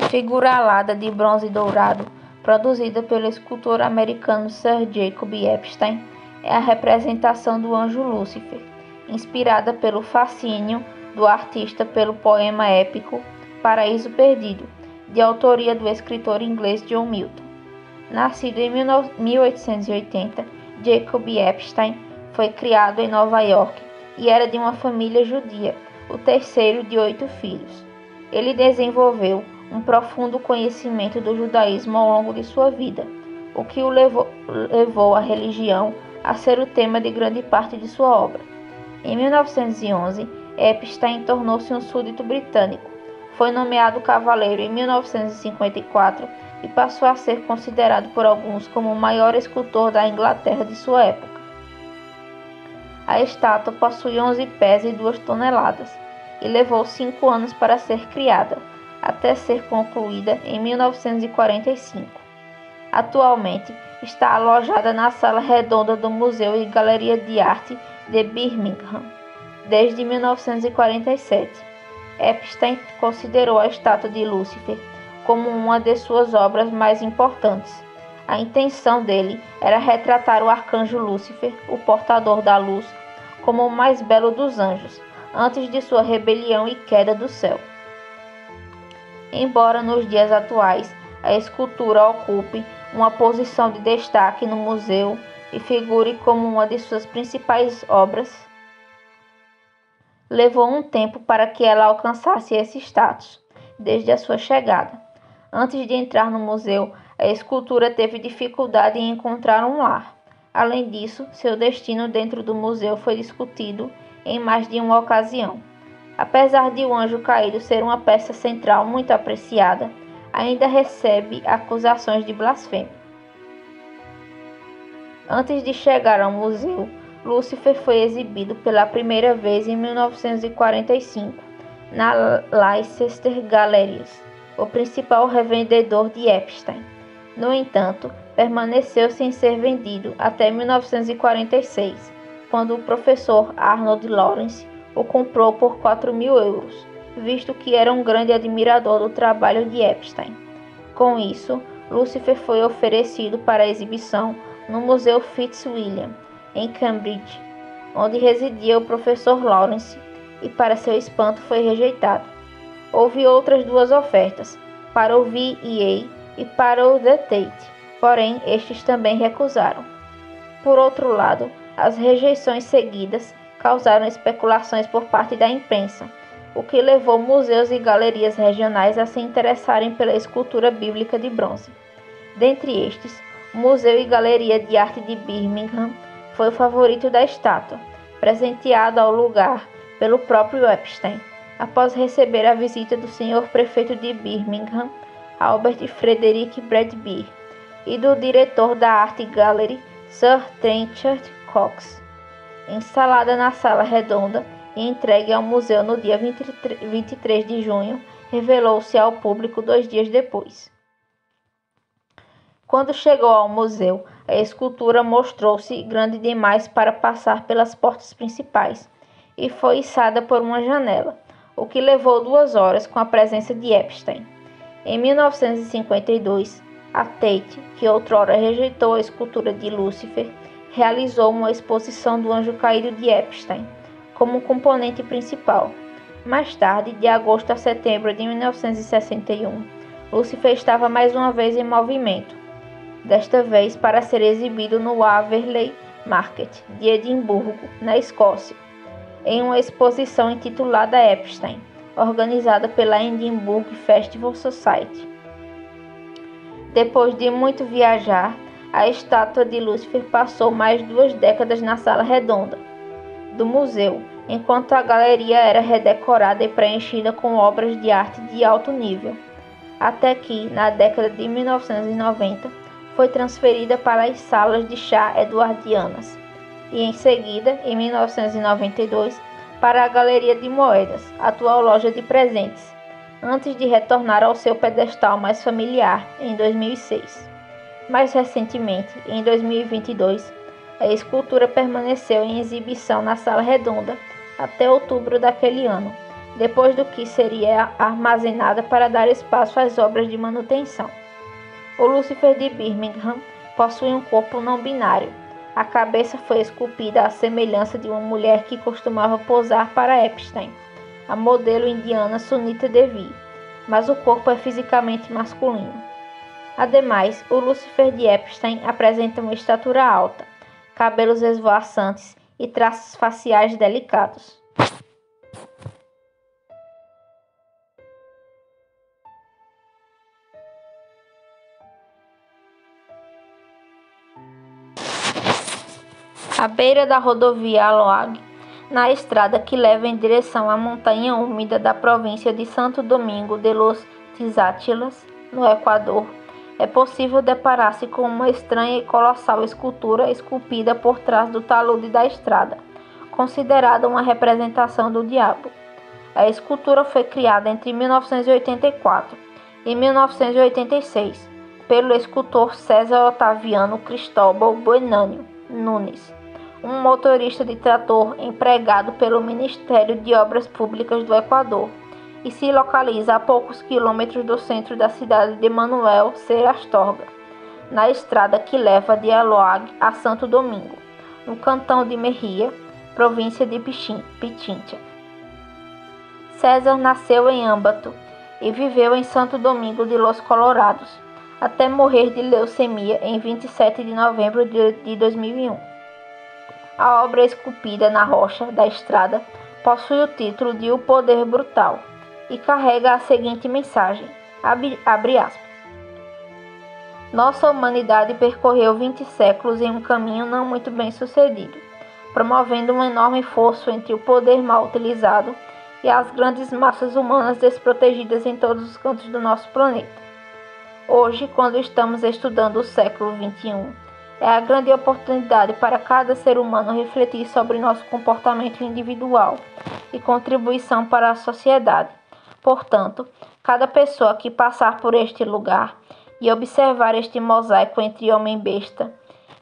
figura alada de bronze dourado, produzida pelo escultor americano Sir Jacob Epstein, é a representação do anjo Lúcifer, inspirada pelo fascínio do artista pelo poema épico Paraíso Perdido, de autoria do escritor inglês John Milton. Nascido em 1880, Jacob Epstein foi criado em Nova York e era de uma família judia, o terceiro de 8 filhos. Ele desenvolveu um profundo conhecimento do judaísmo ao longo de sua vida, o que o levou a religião a ser o tema de grande parte de sua obra. Em 1911, Epstein tornou-se um súdito britânico, foi nomeado cavaleiro em 1954 e passou a ser considerado por alguns como o maior escultor da Inglaterra de sua época. A estátua possui 11 pés e 2 toneladas e levou 5 anos para ser criada, até ser concluída em 1945. Atualmente está alojada na Sala Redonda do Museu e Galeria de Arte de Birmingham desde 1947. Epstein considerou a estátua de Lúcifer como uma de suas obras mais importantes. A intenção dele era retratar o arcanjo Lúcifer, o portador da luz, como o mais belo dos anjos, antes de sua rebelião e queda do céu. Embora nos dias atuais a escultura ocupe uma posição de destaque no museu e figure como uma de suas principais obras, levou um tempo para que ela alcançasse esse status, desde a sua chegada. Antes de entrar no museu, a escultura teve dificuldade em encontrar um lar. Além disso, seu destino dentro do museu foi discutido em mais de uma ocasião. Apesar de O Anjo Caído ser uma peça central muito apreciada, ainda recebe acusações de blasfêmia. Antes de chegar ao museu, Lúcifer foi exibido pela primeira vez em 1945, na Leicester Galleries, o principal revendedor de Epstein. No entanto, permaneceu sem ser vendido até 1946, quando o professor Arnold Lawrence o comprou por 4.000 euros, visto que era um grande admirador do trabalho de Epstein. Com isso, Lúcifer foi oferecido para exibição no Museu Fitzwilliam, em Cambridge, onde residia o professor Lawrence, e para seu espanto foi rejeitado. Houve outras 2 ofertas, para o VEA e para o The Tate, porém estes também recusaram. Por outro lado, as rejeições seguidas causaram especulações por parte da imprensa, o que levou museus e galerias regionais a se interessarem pela escultura bíblica de bronze. Dentre estes, o Museu e Galeria de Arte de Birmingham foi o favorito da estátua, presenteado ao lugar pelo próprio Epstein, após receber a visita do senhor prefeito de Birmingham, Albert Frederick Bradby, e do diretor da Art Gallery, Sir Trenchard Cox. Instalada na Sala Redonda e entregue ao museu no dia 23 de junho, revelou-se ao público 2 dias depois. Quando chegou ao museu, a escultura mostrou-se grande demais para passar pelas portas principais e foi içada por uma janela, o que levou 2 horas com a presença de Epstein. Em 1952, a Tate, que outrora rejeitou a escultura de Lúcifer, realizou uma exposição do Anjo Caído de Epstein como componente principal. Mais tarde, de agosto a setembro de 1961, Lúcifer estava mais uma vez em movimento, desta vez para ser exibido no Waverley Market de Edimburgo, na Escócia, em uma exposição intitulada Epstein, organizada pela Edinburgh Festival Society. Depois de muito viajar, a estátua de Lúcifer passou mais 2 décadas na Sala Redonda do museu, enquanto a galeria era redecorada e preenchida com obras de arte de alto nível, até que, na década de 1990, foi transferida para as salas de chá eduardianas e, em seguida, em 1992, para a Galeria de Moedas, atual loja de presentes, antes de retornar ao seu pedestal mais familiar em 2006. Mais recentemente, em 2022, a escultura permaneceu em exibição na Sala Redonda até outubro daquele ano, depois do que seria armazenada para dar espaço às obras de manutenção. O Lúcifer de Birmingham possui um corpo não binário. A cabeça foi esculpida à semelhança de uma mulher que costumava posar para Epstein, a modelo indiana Sunita Devi, mas o corpo é fisicamente masculino. Ademais, o Lúcifer de Epstein apresenta uma estatura alta, cabelos esvoaçantes e traços faciais delicados. À beira da rodovia Aloag, na estrada que leva em direção à montanha úmida da província de Santo Domingo de los Tizatilas, no Equador, é possível deparar-se com uma estranha e colossal escultura esculpida por trás do talude da estrada, considerada uma representação do diabo. A escultura foi criada entre 1984 e 1986 pelo escultor César Otaviano Cristóbal Buenânio Nunes, um motorista de trator empregado pelo Ministério de Obras Públicas do Equador, e se localiza a poucos quilômetros do centro da cidade de Manuel C. Astorga, na estrada que leva de Aloag a Santo Domingo, no cantão de Merria, província de Pichincha. César nasceu em Ambato e viveu em Santo Domingo de Los Colorados, até morrer de leucemia em 27 de novembro de 2001. A obra esculpida na rocha da estrada possui o título de O Poder Brutal e carrega a seguinte mensagem, abre aspas: Nossa humanidade percorreu 20 séculos em um caminho não muito bem sucedido, promovendo um enorme fosso entre o poder mal utilizado e as grandes massas humanas desprotegidas em todos os cantos do nosso planeta. Hoje, quando estamos estudando o século XXI, é a grande oportunidade para cada ser humano refletir sobre nosso comportamento individual e contribuição para a sociedade. Portanto, cada pessoa que passar por este lugar e observar este mosaico entre homem e besta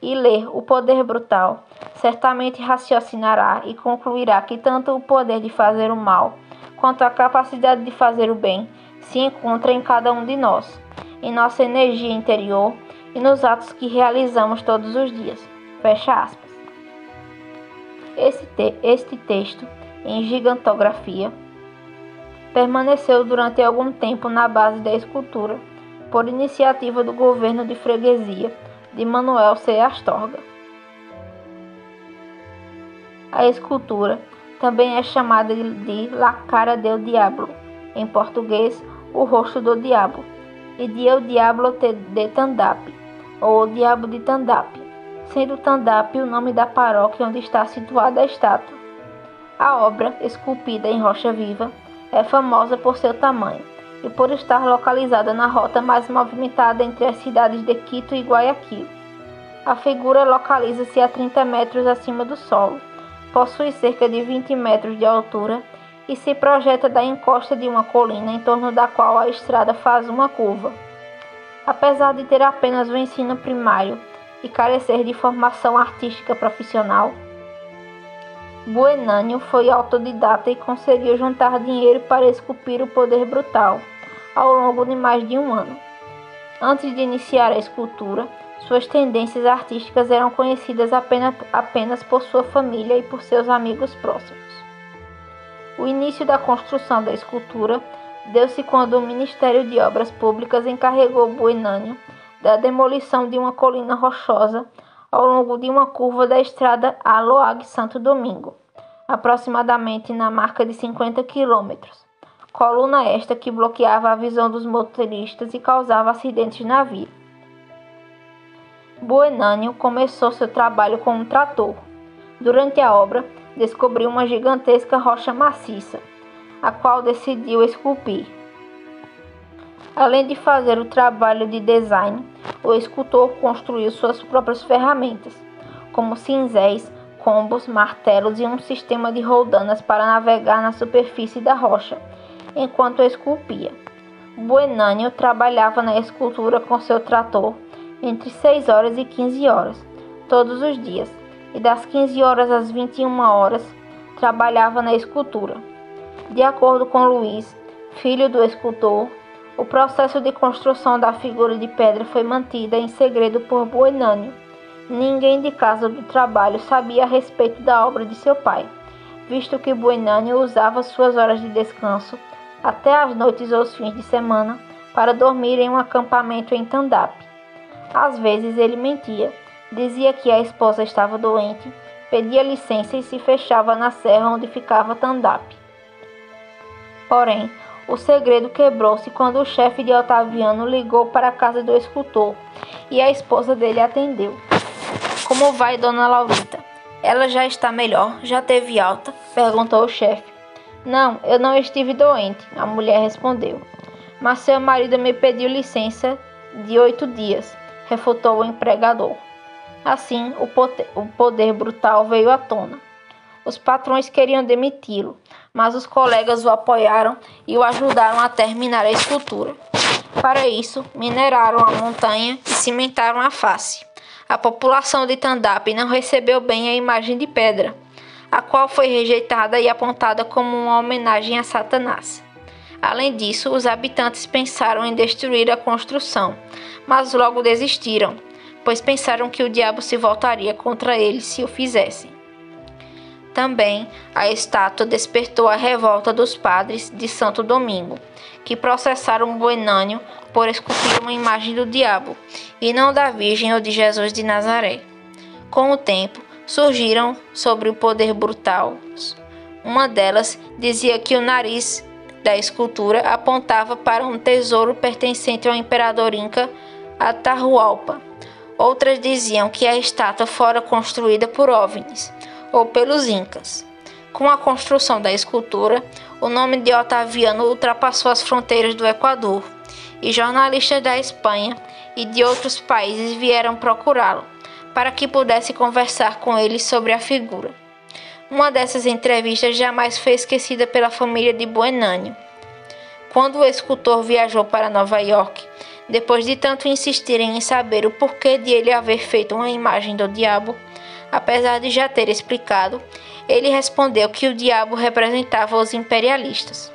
e ler O Poder Brutal, certamente raciocinará e concluirá que tanto o poder de fazer o mal quanto a capacidade de fazer o bem se encontra em cada um de nós, em nossa energia interior e nos atos que realizamos todos os dias. Fecha aspas. Este texto, em gigantografia, permaneceu durante algum tempo na base da escultura, por iniciativa do governo de freguesia de Manuel C. Astorga. A escultura também é chamada de La Cara del Diablo, em português, o rosto do diabo, e de El Diablo de Tandap, ou o Diabo de Tandap, sendo Tandap o nome da paróquia onde está situada a estátua. A obra, esculpida em rocha viva, é famosa por seu tamanho e por estar localizada na rota mais movimentada entre as cidades de Quito e Guayaquil. A figura localiza-se a 30 metros acima do solo, possui cerca de 20 metros de altura e se projeta da encosta de uma colina em torno da qual a estrada faz uma curva. Apesar de ter apenas o ensino primário e carecer de formação artística profissional, Buenânio foi autodidata e conseguiu juntar dinheiro para esculpir o Poder Brutal ao longo de mais de um ano. Antes de iniciar a escultura, suas tendências artísticas eram conhecidas apenas por sua família e por seus amigos próximos. O início da construção da escultura deu-se quando o Ministério de Obras Públicas encarregou Buenânio da demolição de uma colina rochosa ao longo de uma curva da estrada Aloag Santo Domingo, aproximadamente na marca de 50 quilômetros. Coluna esta que bloqueava a visão dos motoristas e causava acidentes na via. Buenânio começou seu trabalho com um trator. Durante a obra, descobriu uma gigantesca rocha maciça, a qual decidiu esculpir. Além de fazer o trabalho de design, o escultor construiu suas próprias ferramentas, como cinzéis, combos, martelos e um sistema de roldanas para navegar na superfície da rocha, enquanto esculpia. Buenânio trabalhava na escultura com seu trator entre 6 horas e 15 horas, todos os dias, e das 15 horas às 21 horas trabalhava na escultura. De acordo com Luís, filho do escultor, o processo de construção da figura de pedra foi mantida em segredo por Buenânio. Ninguém de casa do trabalho sabia a respeito da obra de seu pai, visto que Buenânio usava suas horas de descanso, até as noites ou os fins de semana, para dormir em um acampamento em Tandap. Às vezes ele mentia, dizia que a esposa estava doente, pedia licença e se fechava na serra onde ficava Tandap. Porém, o segredo quebrou-se quando o chefe de Otaviano ligou para a casa do escultor e a esposa dele atendeu. "Como vai, dona Laurita? Ela já está melhor? Já teve alta?" perguntou o chefe. "Não, eu não estive doente", a mulher respondeu. "Mas seu marido me pediu licença de 8 dias", refutou o empregador. Assim, o poder brutal veio à tona. Os patrões queriam demiti-lo, mas os colegas o apoiaram e o ajudaram a terminar a escultura. Para isso, mineraram a montanha e cimentaram a face. A população de Tandap não recebeu bem a imagem de pedra, a qual foi rejeitada e apontada como uma homenagem a Satanás. Além disso, os habitantes pensaram em destruir a construção, mas logo desistiram, pois pensaram que o diabo se voltaria contra eles se o fizessem. Também, a estátua despertou a revolta dos padres de Santo Domingo, que processaram Buenânio por esculpir uma imagem do diabo, e não da Virgem ou de Jesus de Nazaré. Com o tempo, surgiram sobre o poder brutal. Uma delas dizia que o nariz da escultura apontava para um tesouro pertencente ao imperador inca Atahualpa. Outras diziam que a estátua fora construída por OVNIs, ou pelos incas. Com a construção da escultura, o nome de Otaviano ultrapassou as fronteiras do Equador, e jornalistas da Espanha e de outros países vieram procurá-lo, para que pudesse conversar com ele sobre a figura. Uma dessas entrevistas jamais foi esquecida pela família de Buenânio. Quando o escultor viajou para Nova York, depois de tanto insistirem em saber o porquê de ele haver feito uma imagem do diabo, apesar de já ter explicado, ele respondeu que o diabo representava os imperialistas.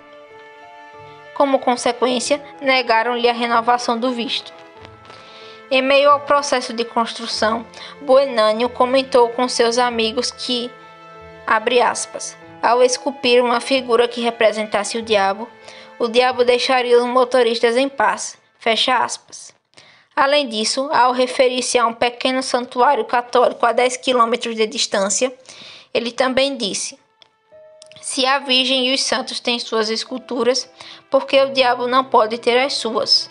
Como consequência, negaram-lhe a renovação do visto. Em meio ao processo de construção, Buenânio comentou com seus amigos que, abre aspas, ao esculpir uma figura que representasse o diabo deixaria os motoristas em paz, fecha aspas. Além disso, ao referir-se a um pequeno santuário católico a 10 quilômetros de distância, ele também disse: "Se a Virgem e os santos têm suas esculturas, por que o diabo não pode ter as suas?"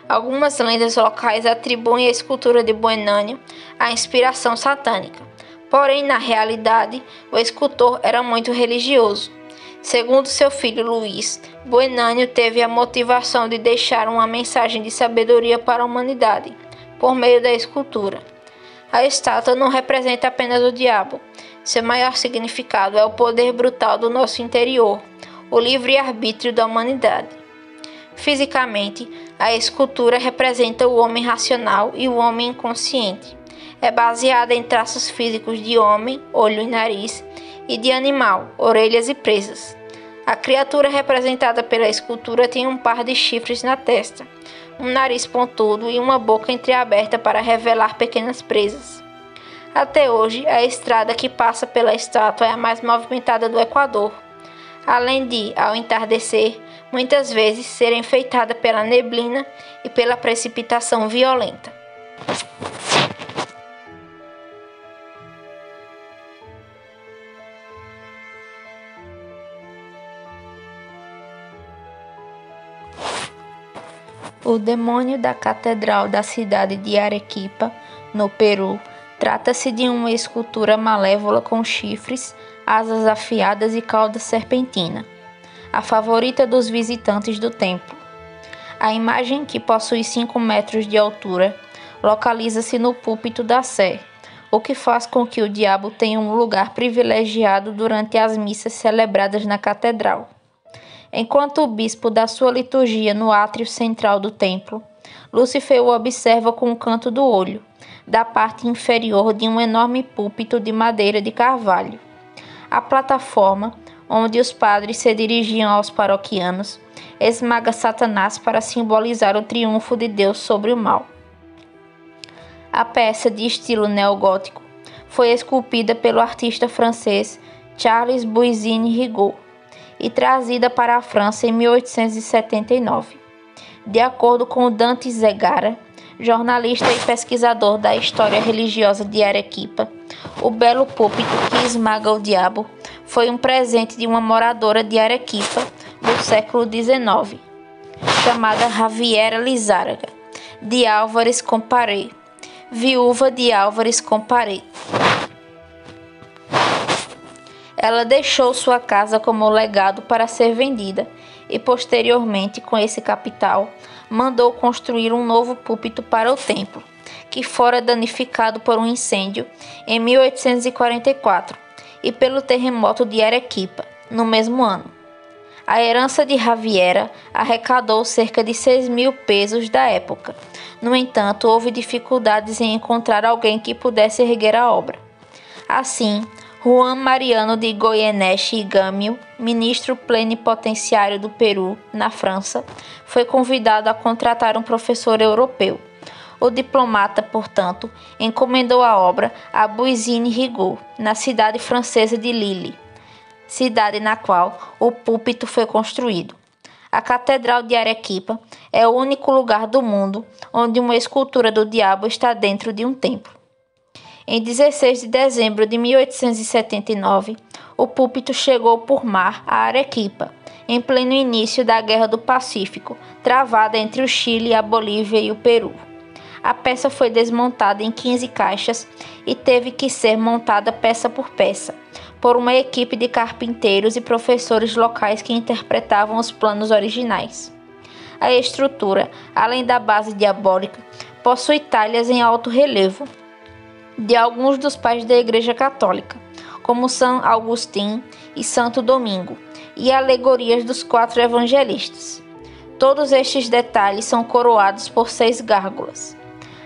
Algumas lendas locais atribuem a escultura de Buenânio à inspiração satânica. Porém, na realidade, o escultor era muito religioso. Segundo seu filho Luís, Buenânio teve a motivação de deixar uma mensagem de sabedoria para a humanidade, por meio da escultura. A estátua não representa apenas o diabo. Seu maior significado é o poder brutal do nosso interior, o livre-arbítrio da humanidade. Fisicamente, a escultura representa o homem racional e o homem inconsciente. É baseada em traços físicos de homem, olho e nariz, e de animal, orelhas e presas. A criatura representada pela escultura tem um par de chifres na testa, um nariz pontudo e uma boca entreaberta para revelar pequenas presas. Até hoje, a estrada que passa pela estátua é a mais movimentada do Equador, além de, ao entardecer, muitas vezes ser enfeitada pela neblina e pela precipitação violenta. O demônio da Catedral da cidade de Arequipa, no Peru, trata-se de uma escultura malévola com chifres, asas afiadas e cauda serpentina, a favorita dos visitantes do templo. A imagem, que possui 5 metros de altura, localiza-se no púlpito da Sé, o que faz com que o diabo tenha um lugar privilegiado durante as missas celebradas na catedral. Enquanto o bispo dá sua liturgia no átrio central do templo, Lúcifer o observa com o canto do olho, da parte inferior de um enorme púlpito de madeira de carvalho. A plataforma, onde os padres se dirigiam aos paroquianos, esmaga Satanás para simbolizar o triunfo de Deus sobre o mal. A peça, de estilo neogótico, foi esculpida pelo artista francês Charles Bouissine-Rigaud e trazida para a França em 1879. De acordo com Dante Zegara, jornalista e pesquisador da história religiosa de Arequipa, o belo púlpito que esmaga o diabo foi um presente de uma moradora de Arequipa do século XIX, chamada Javiera Lizárraga de Álvares Comparé, viúva de Álvares Comparé. Ela deixou sua casa como legado para ser vendida e, posteriormente, com esse capital, mandou construir um novo púlpito para o templo, que fora danificado por um incêndio em 1844 e pelo terremoto de Arequipa, no mesmo ano. A herança de Javiera arrecadou cerca de 6.000 pesos da época. No entanto, houve dificuldades em encontrar alguém que pudesse erguer a obra. Assim, Juan Mariano de Goyeneche y Gamio, ministro plenipotenciário do Peru, na França, foi convidado a contratar um professor europeu. O diplomata, portanto, encomendou a obra a Bouissine-Rigaud, na cidade francesa de Lille, cidade na qual o púlpito foi construído. A Catedral de Arequipa é o único lugar do mundo onde uma escultura do diabo está dentro de um templo. Em 16 de dezembro de 1879, o púlpito chegou por mar a Arequipa, em pleno início da Guerra do Pacífico, travada entre o Chile, a Bolívia e o Peru. A peça foi desmontada em 15 caixas e teve que ser montada peça por peça, por uma equipe de carpinteiros e professores locais que interpretavam os planos originais. A estrutura, além da base diabólica, possui talhas em alto relevo de alguns dos pais da Igreja Católica, como São Agustín e Santo Domingo, e alegorias dos 4 evangelistas. Todos estes detalhes são coroados por 6 gárgulas.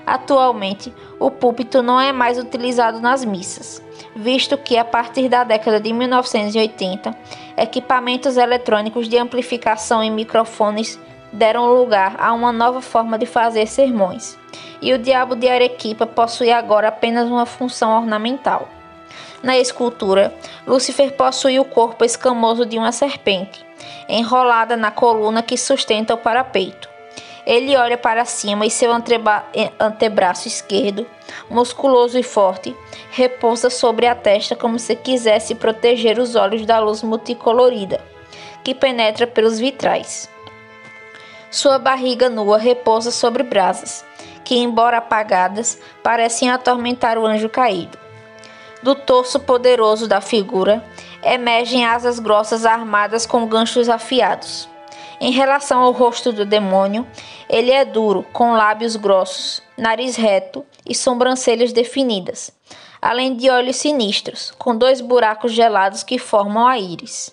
Atualmente, o púlpito não é mais utilizado nas missas, visto que, a partir da década de 1980, equipamentos eletrônicos de amplificação e microfones deram lugar a uma nova forma de fazer sermões, e o diabo de Arequipa possui agora apenas uma função ornamental. Na escultura, Lúcifer possui o corpo escamoso de uma serpente, enrolada na coluna que sustenta o parapeito. Ele olha para cima e seu antebraço esquerdo, musculoso e forte, repousa sobre a testa como se quisesse proteger os olhos da luz multicolorida, que penetra pelos vitrais. Sua barriga nua repousa sobre brasas, que, embora apagadas, parecem atormentar o anjo caído. Do torso poderoso da figura, emergem asas grossas armadas com ganchos afiados. Em relação ao rosto do demônio, ele é duro, com lábios grossos, nariz reto e sobrancelhas definidas, além de olhos sinistros, com 2 buracos gelados que formam a íris.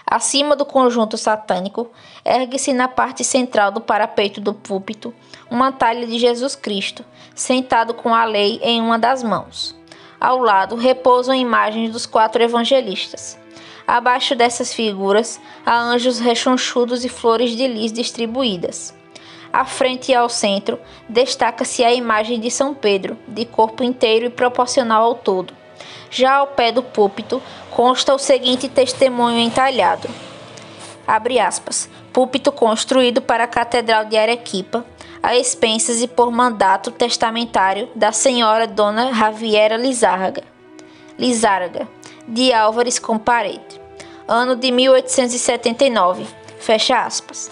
Acima do conjunto satânico, ergue-se na parte central do parapeito do púlpito uma talha de Jesus Cristo, sentado com a lei em uma das mãos. Ao lado repousam imagens dos 4 evangelistas. Abaixo dessas figuras há anjos rechonchudos e flores de lis distribuídas. À frente e ao centro destaca-se a imagem de São Pedro, de corpo inteiro e proporcional ao todo. Já ao pé do púlpito consta o seguinte testemunho entalhado. Abre aspas. Púlpito construído para a Catedral de Arequipa, a expensas e por mandato testamentário da senhora Dona Javiera Lizárraga, de Álvares Comparé, ano de 1879, fecha aspas.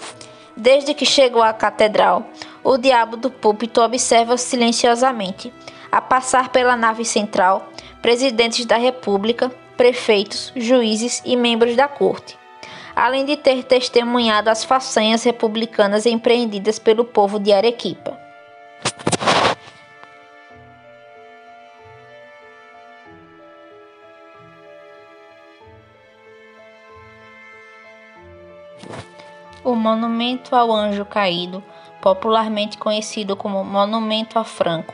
Desde que chegou à catedral, o diabo do púlpito observa silenciosamente, a passar pela nave central, presidentes da República, prefeitos, juízes e membros da corte, além de ter testemunhado as façanhas republicanas empreendidas pelo povo de Arequipa. O Monumento ao Anjo Caído, popularmente conhecido como Monumento a Franco,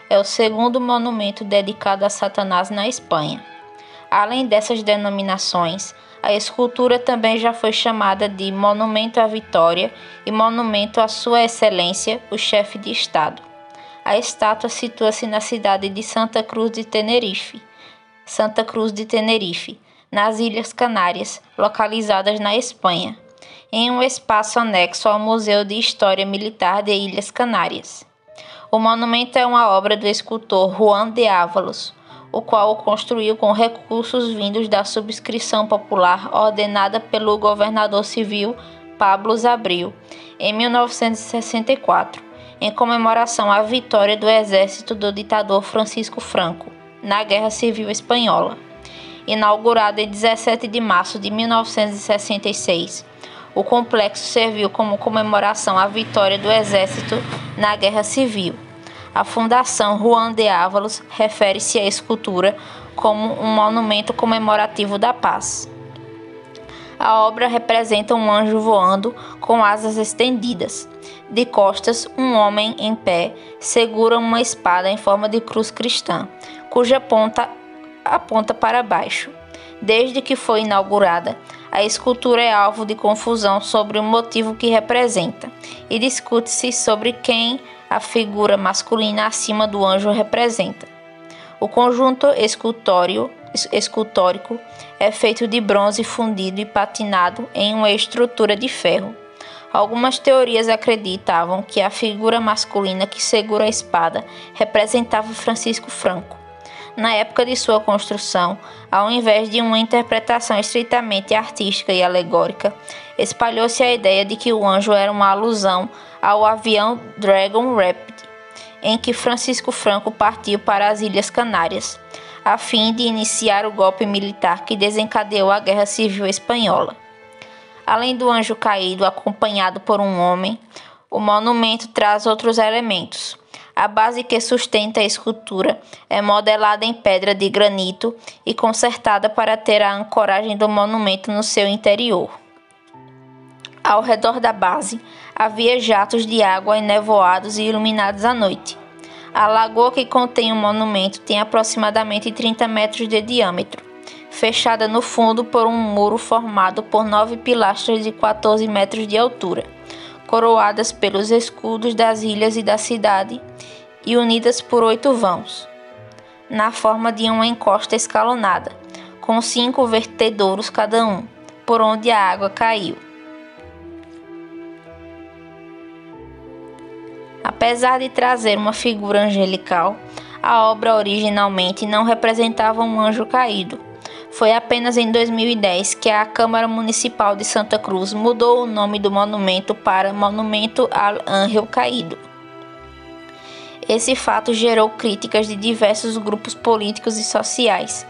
é o segundo monumento dedicado a Satanás na Espanha. Além dessas denominações, a escultura também já foi chamada de Monumento à Vitória e Monumento à Sua Excelência, o Chefe de Estado. A estátua situa-se na cidade de Santa Cruz de Tenerife, nas Ilhas Canárias, localizadas na Espanha, em um espaço anexo ao Museu de História Militar de Ilhas Canárias. O monumento é uma obra do escultor Juan de Ávalos, o qual o construiu com recursos vindos da subscrição popular ordenada pelo governador civil Pablo Abril, em 1964, em comemoração à vitória do exército do ditador Francisco Franco na Guerra Civil Espanhola. Inaugurado em 17 de março de 1966, o complexo serviu como comemoração à vitória do exército na Guerra Civil. A Fundação Juan de Ávalos refere-se à escultura como um monumento comemorativo da paz. A obra representa um anjo voando com asas estendidas. De costas, um homem em pé segura uma espada em forma de cruz cristã, cuja ponta aponta para baixo. Desde que foi inaugurada, a escultura é alvo de confusão sobre o motivo que representa e discute-se sobre quem a figura masculina acima do anjo representa. O conjunto escultórico é feito de bronze fundido e patinado em uma estrutura de ferro. Algumas teorias acreditavam que a figura masculina que segura a espada representava Francisco Franco. Na época de sua construção, ao invés de uma interpretação estritamente artística e alegórica, espalhou-se a ideia de que o anjo era uma alusão ao avião Dragon Rapid, em que Francisco Franco partiu para as Ilhas Canárias, a fim de iniciar o golpe militar que desencadeou a Guerra Civil Espanhola. Além do anjo caído acompanhado por um homem, o monumento traz outros elementos. A base que sustenta a escultura é modelada em pedra de granito e consertada para ter a ancoragem do monumento no seu interior. Ao redor da base, havia jatos de água enevoados e iluminados à noite. A lagoa que contém o monumento tem aproximadamente 30 metros de diâmetro, fechada no fundo por um muro formado por 9 pilastras de 14 metros de altura, coroadas pelos escudos das ilhas e da cidade e unidas por 8 vãos, na forma de uma encosta escalonada, com 5 vertedouros cada um, por onde a água caiu. Apesar de trazer uma figura angelical, a obra originalmente não representava um anjo caído. Foi apenas em 2010 que a Câmara Municipal de Santa Cruz mudou o nome do monumento para Monumento al Ángel Caído. Esse fato gerou críticas de diversos grupos políticos e sociais,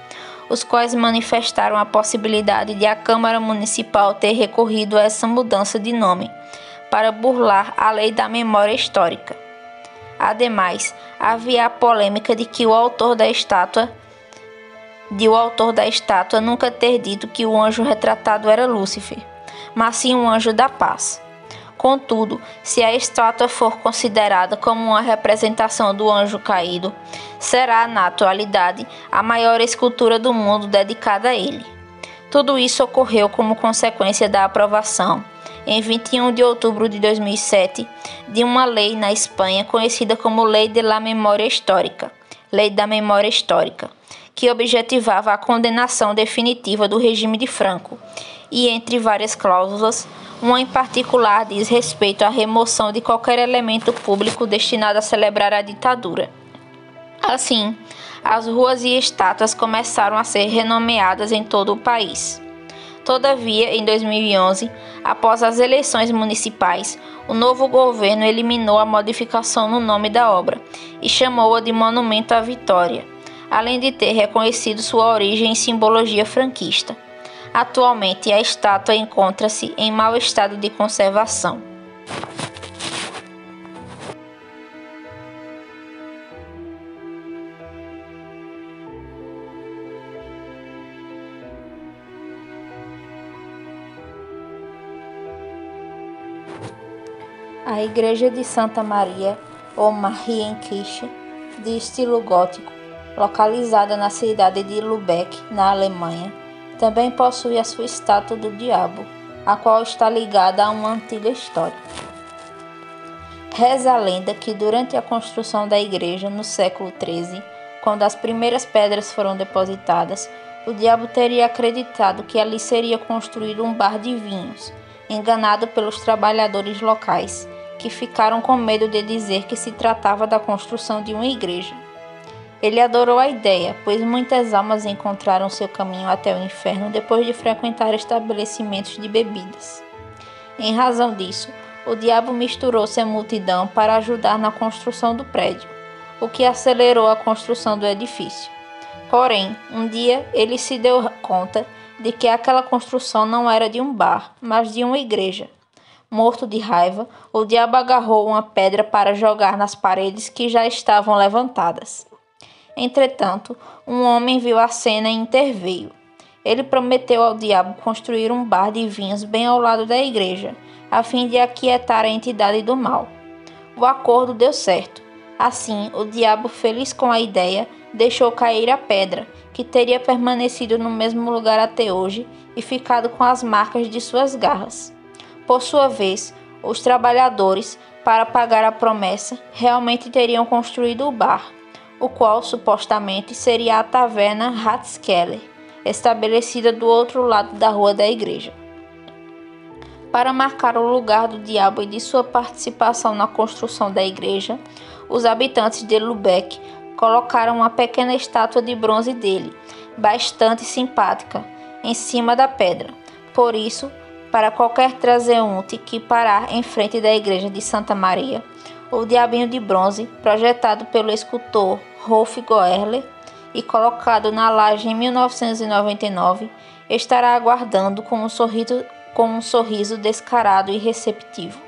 os quais manifestaram a possibilidade de a Câmara Municipal ter recorrido a essa mudança de nome para burlar a lei da memória histórica. Ademais, havia a polêmica de que o autor da estátua nunca ter dito que o anjo retratado era Lúcifer, mas sim um anjo da paz. Contudo, se a estátua for considerada como uma representação do anjo caído, será, na atualidade, a maior escultura do mundo dedicada a ele. Tudo isso ocorreu como consequência da aprovação, em 21 de outubro de 2007, de uma lei na Espanha conhecida como Lei de la Memoria Histórica, Lei da Memória Histórica, que objetivava a condenação definitiva do regime de Franco, e entre várias cláusulas, uma em particular diz respeito à remoção de qualquer elemento público destinado a celebrar a ditadura. Assim, as ruas e estátuas começaram a ser renomeadas em todo o país. Todavia, em 2011, após as eleições municipais, o novo governo eliminou a modificação no nome da obra e chamou-a de Monumento à Vitória, além de ter reconhecido sua origem em simbologia franquista. Atualmente, a estátua encontra-se em mau estado de conservação. A Igreja de Santa Maria, ou Marienkirche, de estilo gótico, localizada na cidade de Lübeck, na Alemanha, também possui a sua estátua do diabo, a qual está ligada a uma antiga história. Reza a lenda que durante a construção da igreja no século XIII, quando as primeiras pedras foram depositadas, o diabo teria acreditado que ali seria construído um bar de vinhos, enganado pelos trabalhadores locais, que ficaram com medo de dizer que se tratava da construção de uma igreja. Ele adorou a ideia, pois muitas almas encontraram seu caminho até o inferno depois de frequentar estabelecimentos de bebidas. Em razão disso, o diabo misturou-se à multidão para ajudar na construção do prédio, o que acelerou a construção do edifício. Porém, um dia ele se deu conta de que aquela construção não era de um bar, mas de uma igreja. Morto de raiva, o diabo agarrou uma pedra para jogar nas paredes que já estavam levantadas. Entretanto, um homem viu a cena e interveio. Ele prometeu ao diabo construir um bar de vinhos bem ao lado da igreja, a fim de aquietar a entidade do mal. O acordo deu certo. Assim, o diabo, feliz com a ideia, deixou cair a pedra, que teria permanecido no mesmo lugar até hoje e ficado com as marcas de suas garras. Por sua vez, os trabalhadores, para pagar a promessa, realmente teriam construído o bar, o qual supostamente seria a taverna Rathskeller, estabelecida do outro lado da rua da igreja. Para marcar o lugar do diabo e de sua participação na construção da igreja, os habitantes de Lübeck colocaram uma pequena estátua de bronze dele, bastante simpática, em cima da pedra. Por isso, para qualquer transeunte que parar em frente da igreja de Santa Maria, o diabinho de bronze, projetado pelo escultor Rolf Goerler e colocado na laje em 1999, estará aguardando com um sorriso descarado e receptivo.